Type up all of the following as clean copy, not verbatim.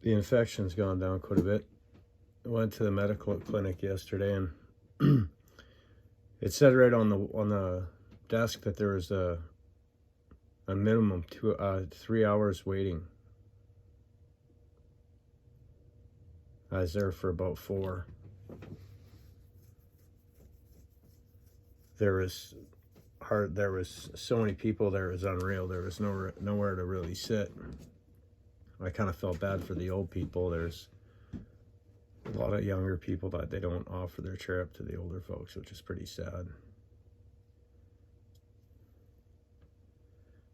The infection's gone down quite a bit. I went to the medical clinic yesterday, and it said right on the desk that there was a minimum 3 hours waiting. I was there for about 4. There was so many people there, it was unreal. There was nowhere to really sit. I kind of felt bad for the old people. There's a lot of younger people that they don't offer their chair up to the older folks, which is pretty sad.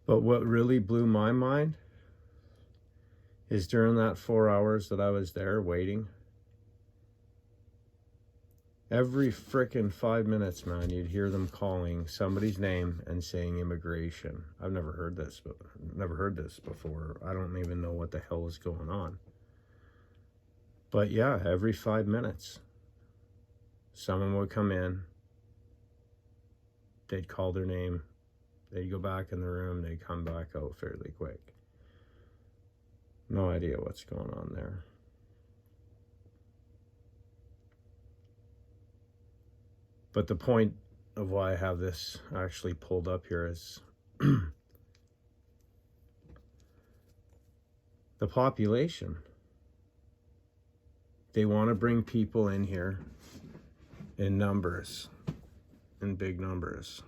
But what really blew my mind is during that 4 hours that I was there waiting, every frickin' 5 minutes, man, you'd hear them calling somebody's name and saying immigration. I've never heard this before. I don't even know what the hell is going on. But yeah, every 5 minutes, someone would come in, they'd call their name, they'd go back in the room, they'd come back out fairly quick. No idea what's going on there. But the point of why I have this actually pulled up here is the population. They want to bring people in here in numbers, in big numbers.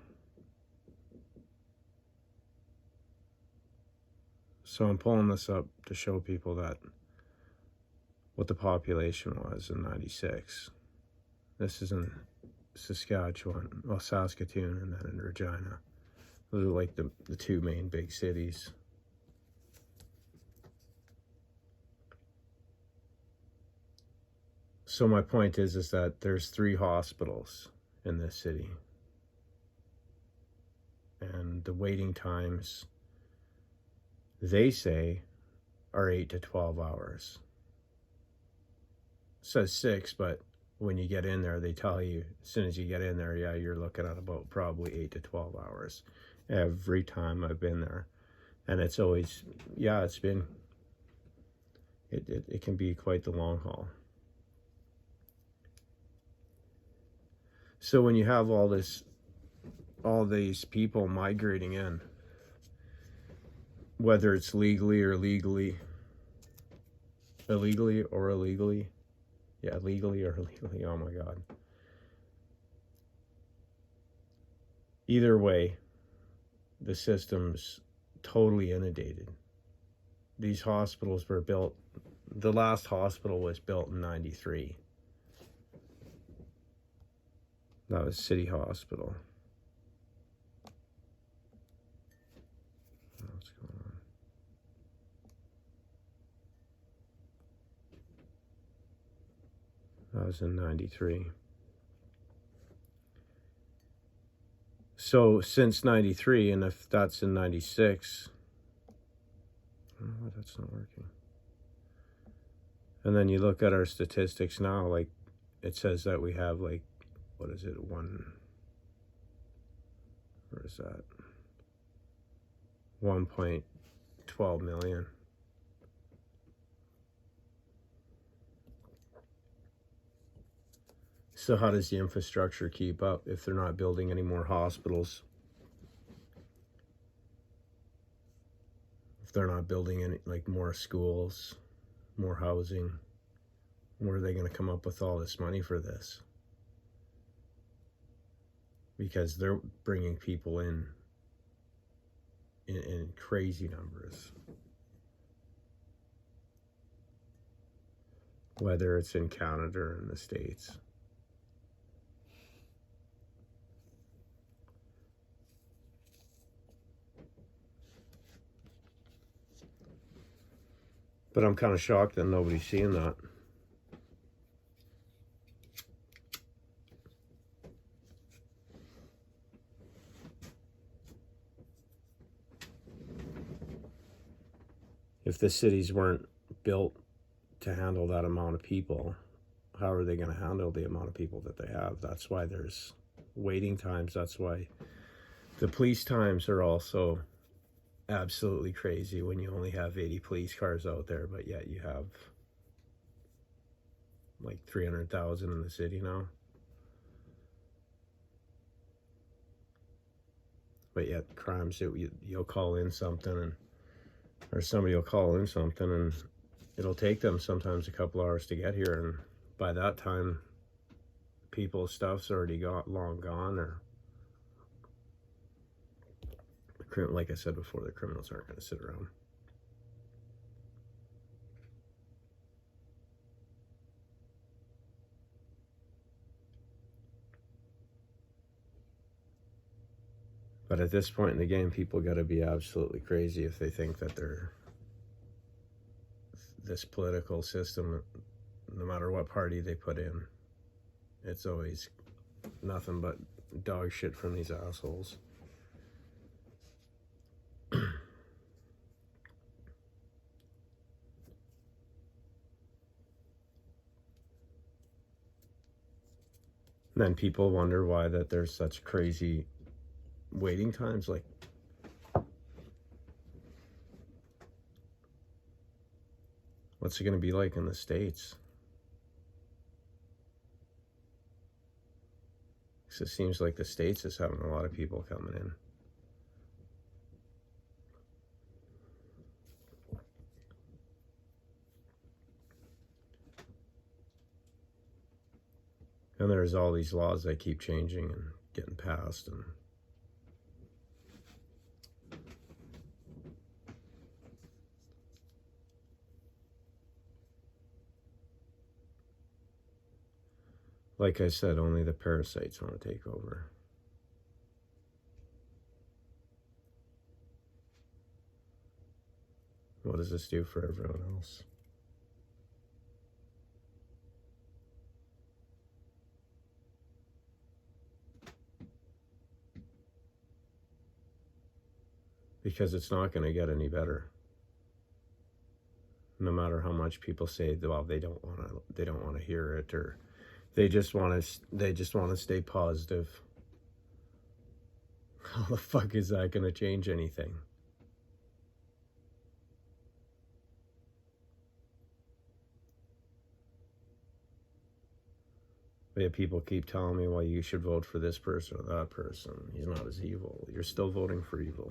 So I'm pulling this up to show people that what the population was in 96. This is in Saskatchewan, well, Saskatoon, and then in Regina. Those are like the two main big cities. So my point is that there's 3 hospitals in this city. And the waiting times, they say, are 8 to 12 hours. It says 6, but when you get in there, they tell you, as soon as you get in there, yeah, you're looking at about probably 8 to 12 hours every time I've been there. And it's always, yeah, it can be quite the long haul. So when you have all these people migrating in, whether it's legally or illegally, oh my God. Either way, the system's totally inundated. These hospitals were built, the last hospital was built in 93. That was City Hospital. What's going on? That was in 93. So since 93, and if that's in 96, oh, that's not working. And then you look at our statistics now, like it says that we have like, what is it, where is that? 1.12 million. So how does the infrastructure keep up if they're not building any more hospitals? If they're not building any, like, more schools, more housing, where are they going to come up with all this money for this? Because they're bringing people in crazy numbers. Whether it's in Canada or in the States. But I'm kind of shocked that nobody's seeing that. If the cities weren't built to handle that amount of people, how are they going to handle the amount of people that they have? That's why there's waiting times. That's why the police times are also absolutely crazy when you only have 80 police cars out there, but yet you have like 300,000 in the city now. But yet crimes, you'll call in something, and or somebody will call in something, and it'll take them sometimes a couple hours to get here, and by that time people's stuff's already long gone, or like I said before, the criminals aren't going to sit around. But at this point in the game, people got to be absolutely crazy if they think that they're this political system, no matter what party they put in, it's always nothing but dog shit from these assholes. And then people wonder why that there's such crazy waiting times. Like, what's it going to be like in the States? Because it seems like the States is having a lot of people coming in. And there's all these laws that keep changing and getting passed, and like I said, only the parasites want to take over. What does this do for everyone else? Because it's not going to get any better. No matter how much people say, well, they don't want to hear it, or they just want to stay positive. How the fuck is that going to change anything? But yet people keep telling me, well, you should vote for this person or that person. He's not as evil. You're still voting for evil.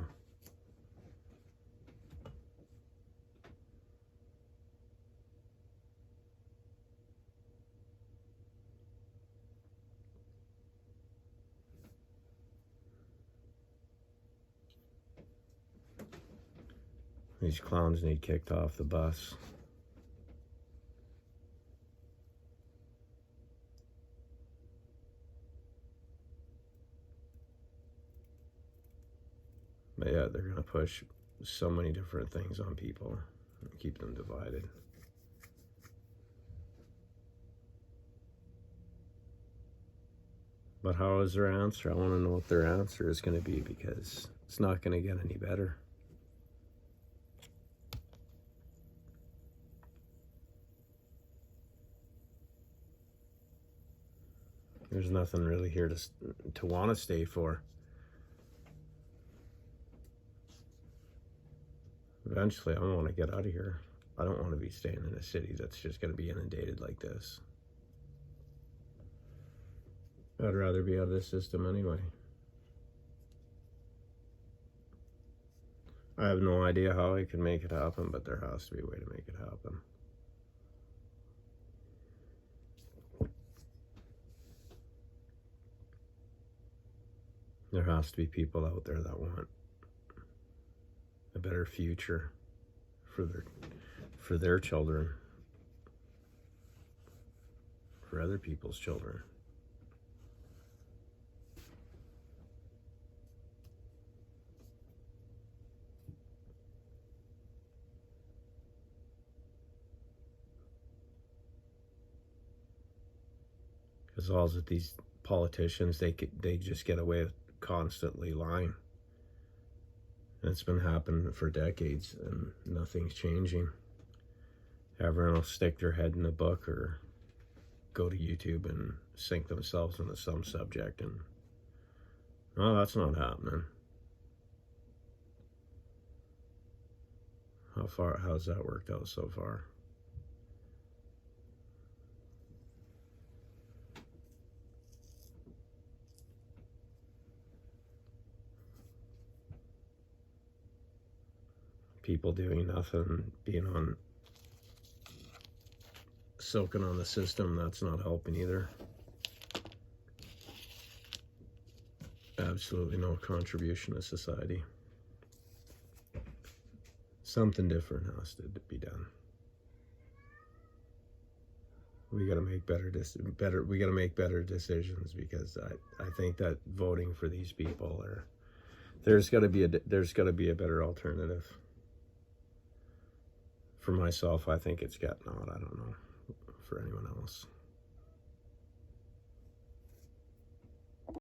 These clowns need kicked off the bus. But yeah, they're going to push so many different things on people and keep them divided. But how is their answer? I want to know what their answer is going to be, because it's not going to get any better. There's nothing really here to want to stay for. Eventually, I want to get out of here. I don't want to be staying in a city that's just going to be inundated like this. I'd rather be out of this system anyway. I have no idea how I can make it happen, but there has to be a way to make it happen. There has to be people out there that want a better future for their children, for other people's children. Because all of these politicians, they just get away with constantly lying. And it's been happening for decades, and nothing's changing. Everyone will stick their head in a book or go to YouTube and sink themselves into some subject, and no, that's not happening. How's that worked out so far? People doing nothing, soaking on the system, that's not helping either. Absolutely no contribution to society. Something different has to be done. We got to make better decisions, because I think that voting for these people there's got to be a better alternative. For myself, I think it's getting out. I don't know for anyone else.